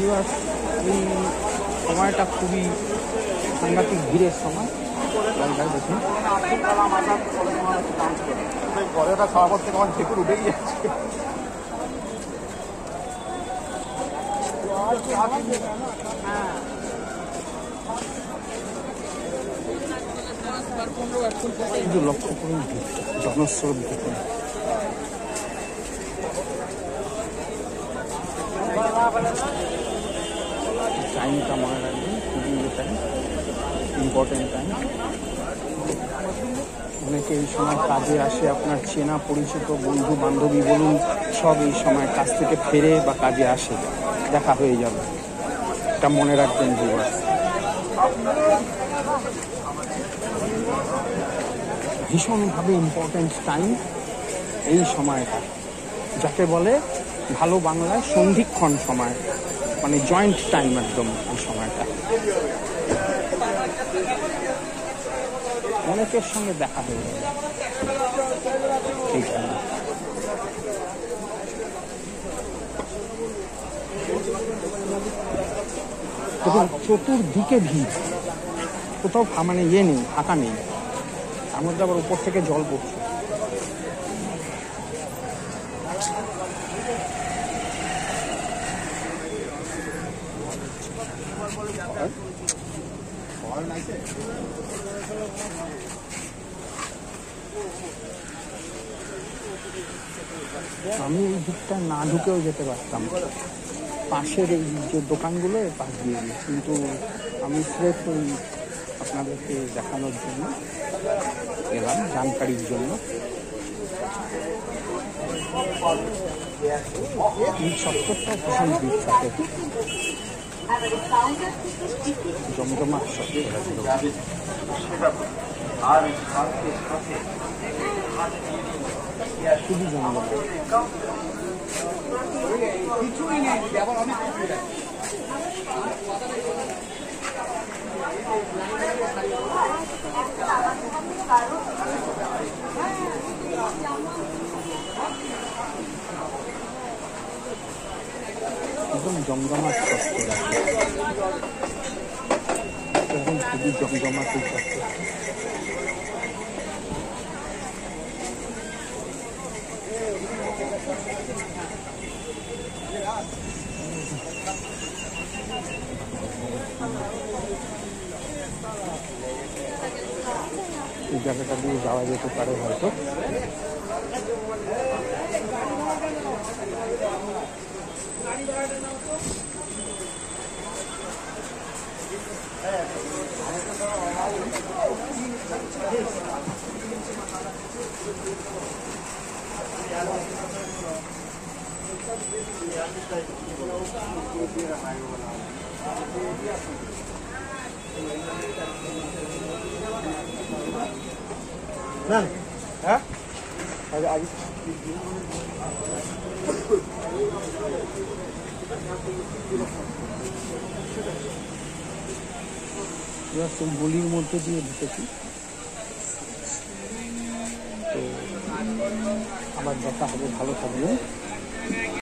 Viewers, এই সময়টা খুবই সাংঘাতিক ভিড়ের সময়। দেখুন আব্দুল কালাম আজাদ কলেজ মহারাষ্ট্র ডান্স করে ঘরেটা খাওয়ার পর থেকে আমার ঢেকুর উঠেই যাচ্ছে। শুধু লক্ষ্য করুন জনস্রোত দেখুন। টাইমটা মনে রাখবেন, খুবই টাইম, ইম্পর্টেন্ট টাইম। অনেকে এই সময় কাজে আসে, আপনার চেনা পরিচিত বন্ধু বান্ধবী বলুন, সব এই সময় কাজ থেকে ফেরে বা কাজে আসে, দেখা হয়ে যাবে, এটা মনে রাখবেন ভিউয়ার্স। ভীষণভাবে ইম্পর্টেন্ট টাইম এই সময়টা, যাকে বলে ভালো বাংলায় সন্ধিক্ষণ সময়, মানে জয়েন্ট টাইম একদম এই সময়টা। অনেকের সঙ্গে দেখা হয়ে যাবে এই টাইমে। দেখুন চতুর্দিকে ভিড়, কোথাও মানে ইয়ে নেই, ফাঁকা নেই, তার মধ্যে আবার উপর থেকে জল পড়ছে। আমি এই দিকটা না ঢুকেও যেতে পারতাম, পাশের এই যে দোকানগুলো পাশ দিয়ে গিয়ে, কিন্তু আমি স্রেফ ওই আপনাদেরকে দেখানোর জন্য এলাম, জানকারির জন্য। এই চত্বরটা ভীষণ ভিড় থাকে, জমজমাট চত্বর। খুবই জমজমাট। কিছুই নেই, যেমন অনেক একদম জমজমাট চত্বর, এখন খুবই জমজমাট এই চত্বর। এই জায়গাটা দিয়ে যাওয়া যেতে পারে হয়তো। হ্যাঁ গলির মধ্যে দিয়ে ঢুকেছি, তো আবার দেখা হবে, ভালো থাকবেন।